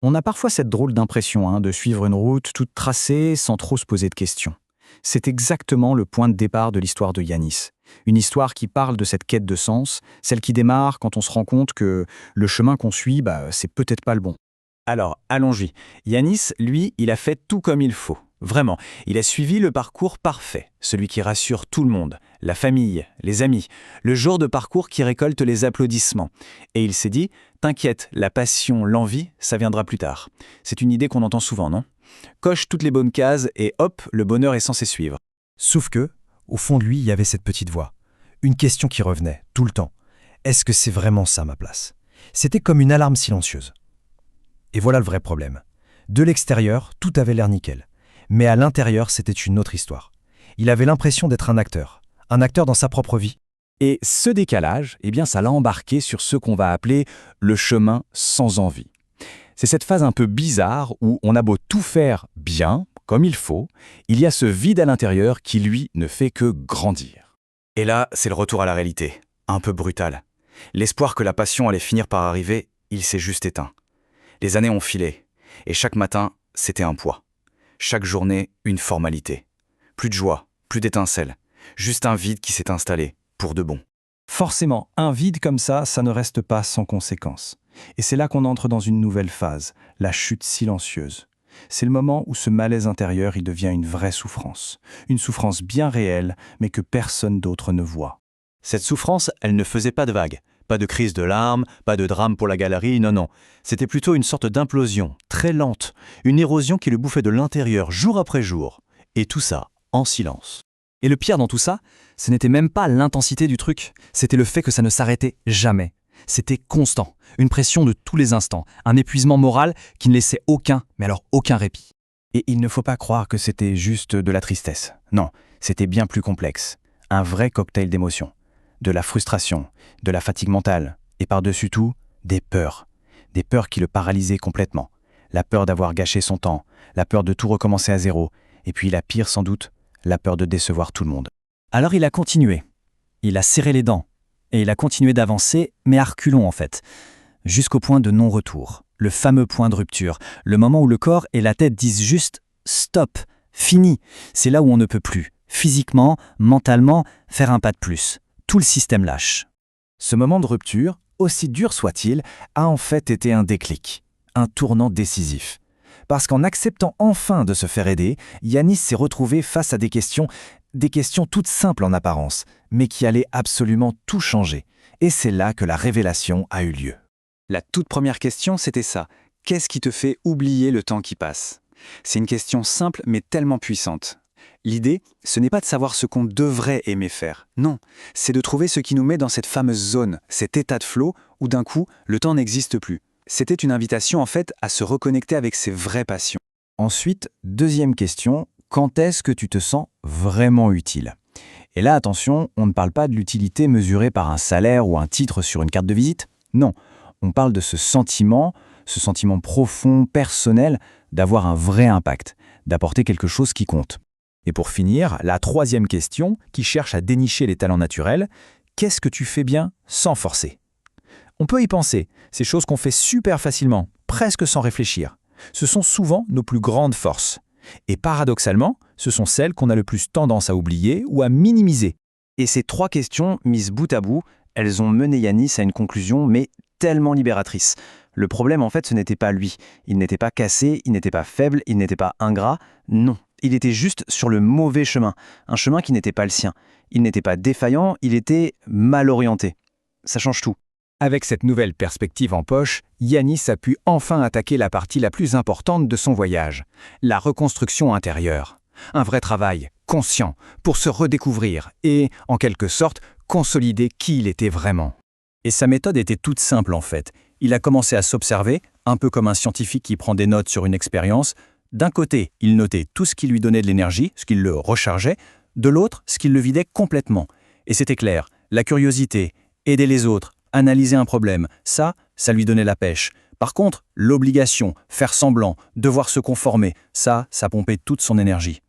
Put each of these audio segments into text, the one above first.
On a parfois cette drôle d'impression de suivre une route toute tracée sans trop se poser de questions. C'est exactement le point de départ de l'histoire de Yanis. Une histoire qui parle de cette quête de sens, celle qui démarre quand on se rend compte que le chemin qu'on suit, c'est peut-être pas le bon. Alors, allons-y. Yanis, lui, il a fait tout comme il faut. Vraiment, il a suivi le parcours parfait, celui qui rassure tout le monde, la famille, les amis, le genre de parcours qui récolte les applaudissements. Et il s'est dit, t'inquiète, la passion, l'envie, ça viendra plus tard. C'est une idée qu'on entend souvent, non? Coche toutes les bonnes cases et hop, le bonheur est censé suivre. Sauf que, au fond de lui, il y avait cette petite voix. Une question qui revenait, tout le temps. Est-ce que c'est vraiment ça ma place? C'était comme une alarme silencieuse. Et voilà le vrai problème. De l'extérieur, tout avait l'air nickel. Mais à l'intérieur, c'était une autre histoire. Il avait l'impression d'être un acteur dans sa propre vie. Et ce décalage, ça l'a embarqué sur ce qu'on va appeler le chemin sans envie. C'est cette phase un peu bizarre où on a beau tout faire bien, comme il faut, il y a ce vide à l'intérieur qui, lui, ne fait que grandir. Et là, c'est le retour à la réalité, un peu brutal. L'espoir que la passion allait finir par arriver, il s'est juste éteint. Les années ont filé, et chaque matin, c'était un poids. Chaque journée, une formalité. Plus de joie, plus d'étincelles, juste un vide qui s'est installé, pour de bon. Forcément, un vide comme ça ne reste pas sans conséquence. Et c'est là qu'on entre dans une nouvelle phase, la chute silencieuse. C'est le moment où ce malaise intérieur il devient une vraie souffrance. Une souffrance bien réelle, mais que personne d'autre ne voit. Cette souffrance, elle ne faisait pas de vagues. Pas de crise de larmes, pas de drame pour la galerie, non. C'était plutôt une sorte d'implosion, très lente, une érosion qui le bouffait de l'intérieur jour après jour. Et tout ça, en silence. Et le pire dans tout ça, ce n'était même pas l'intensité du truc, c'était le fait que ça ne s'arrêtait jamais. C'était constant, une pression de tous les instants, un épuisement moral qui ne laissait aucun répit. Et il ne faut pas croire que c'était juste de la tristesse. Non, c'était bien plus complexe. Un vrai cocktail d'émotions. De la frustration, de la fatigue mentale, et par-dessus tout, des peurs. Des peurs qui le paralysaient complètement. La peur d'avoir gâché son temps, la peur de tout recommencer à zéro, et puis la pire sans doute, la peur de décevoir tout le monde. Alors il a continué. Il a serré les dents. Et il a continué d'avancer, mais à reculons en fait. Jusqu'au point de non-retour. Le fameux point de rupture. Le moment où le corps et la tête disent juste « stop, fini ». C'est là où on ne peut plus, physiquement, mentalement, faire un pas de plus. Tout le système lâche. Ce moment de rupture, aussi dur soit-il, a en fait été un déclic, un tournant décisif. Parce qu'en acceptant enfin de se faire aider, Yanis s'est retrouvé face à des questions toutes simples en apparence, mais qui allaient absolument tout changer. Et c'est là que la révélation a eu lieu. La toute première question, c'était ça. Qu'est-ce qui te fait oublier le temps qui passe? C'est une question simple mais tellement puissante. L'idée, ce n'est pas de savoir ce qu'on devrait aimer faire. Non, c'est de trouver ce qui nous met dans cette fameuse zone, cet état de flow où d'un coup, le temps n'existe plus. C'était une invitation en fait à se reconnecter avec ses vraies passions. Ensuite, deuxième question, quand est-ce que tu te sens vraiment utile? Et là, attention, on ne parle pas de l'utilité mesurée par un salaire ou un titre sur une carte de visite. Non, on parle de ce sentiment profond, personnel, d'avoir un vrai impact, d'apporter quelque chose qui compte. Et pour finir, la troisième question, qui cherche à dénicher les talents naturels, qu'est-ce que tu fais bien sans forcer? On peut y penser, ces choses qu'on fait super facilement, presque sans réfléchir. Ce sont souvent nos plus grandes forces. Et paradoxalement, ce sont celles qu'on a le plus tendance à oublier ou à minimiser. Et ces trois questions, mises bout à bout, elles ont mené Yanis à une conclusion, mais tellement libératrice. Le problème, en fait, ce n'était pas lui. Il n'était pas cassé, il n'était pas faible, il n'était pas ingrat. Non, il était juste sur le mauvais chemin. Un chemin qui n'était pas le sien. Il n'était pas défaillant, il était mal orienté. Ça change tout. Avec cette nouvelle perspective en poche, Yanis a pu enfin attaquer la partie la plus importante de son voyage, la reconstruction intérieure. Un vrai travail, conscient, pour se redécouvrir et, en quelque sorte, consolider qui il était vraiment. Et sa méthode était toute simple en fait. Il a commencé à s'observer, un peu comme un scientifique qui prend des notes sur une expérience. D'un côté, il notait tout ce qui lui donnait de l'énergie, ce qui le rechargeait. De l'autre, ce qui le vidait complètement. Et c'était clair, la curiosité, aider les autres, analyser un problème, ça lui donnait la pêche. Par contre, l'obligation, faire semblant, devoir se conformer, ça pompait toute son énergie.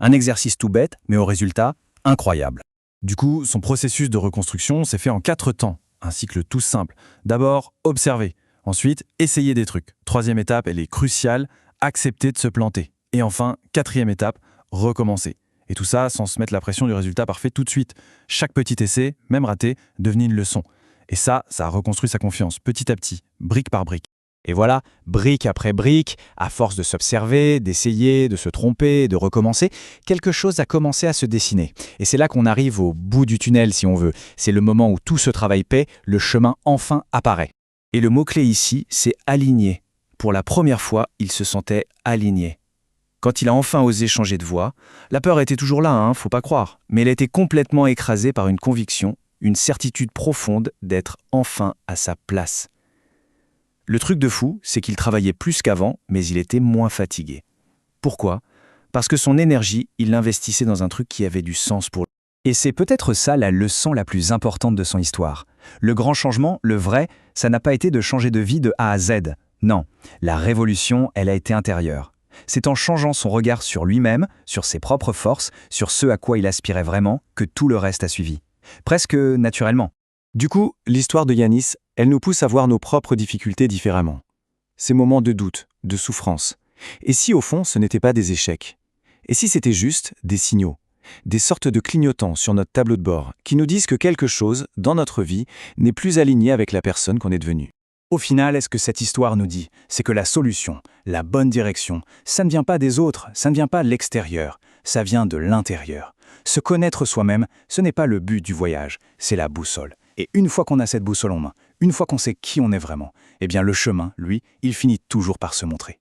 Un exercice tout bête, mais au résultat, incroyable. Du coup, son processus de reconstruction s'est fait en 4 temps. Un cycle tout simple. D'abord, observer. Ensuite, essayer des trucs. 3e étape, elle est cruciale, accepter de se planter. Et enfin, 4e étape, recommencer. Et tout ça sans se mettre la pression du résultat parfait tout de suite. Chaque petit essai, même raté, devenait une leçon. Et ça a reconstruit sa confiance, petit à petit, brique par brique. Et voilà, brique après brique, à force de s'observer, d'essayer, de se tromper, de recommencer, quelque chose a commencé à se dessiner. Et c'est là qu'on arrive au bout du tunnel, si on veut. C'est le moment où tout ce travail paie, le chemin enfin apparaît. Et le mot-clé ici, c'est aligné. Pour la première fois, il se sentait aligné. Quand il a enfin osé changer de voie, la peur était toujours là, faut pas croire. Mais elle était complètement écrasée par une conviction, une certitude profonde d'être enfin à sa place. Le truc de fou, c'est qu'il travaillait plus qu'avant, mais il était moins fatigué. Pourquoi ? Parce que son énergie, il l'investissait dans un truc qui avait du sens pour lui. Et c'est peut-être ça la leçon la plus importante de son histoire. Le grand changement, le vrai, ça n'a pas été de changer de vie de A à Z. Non, la révolution, elle a été intérieure. C'est en changeant son regard sur lui-même, sur ses propres forces, sur ce à quoi il aspirait vraiment, que tout le reste a suivi. Presque naturellement. Du coup, l'histoire de Yanis, elle nous pousse à voir nos propres difficultés différemment. Ces moments de doute, de souffrance. Et si au fond, ce n'étaient pas des échecs ? Et si c'était juste des signaux ? Des sortes de clignotants sur notre tableau de bord qui nous disent que quelque chose, dans notre vie, n'est plus aligné avec la personne qu'on est devenue. Au final, est-ce que cette histoire nous dit ? C'est que la solution, la bonne direction, ça ne vient pas des autres, ça ne vient pas de l'extérieur, ça vient de l'intérieur. Se connaître soi-même, ce n'est pas le but du voyage, c'est la boussole. Et une fois qu'on a cette boussole en main, une fois qu'on sait qui on est vraiment, eh bien le chemin, lui, il finit toujours par se montrer.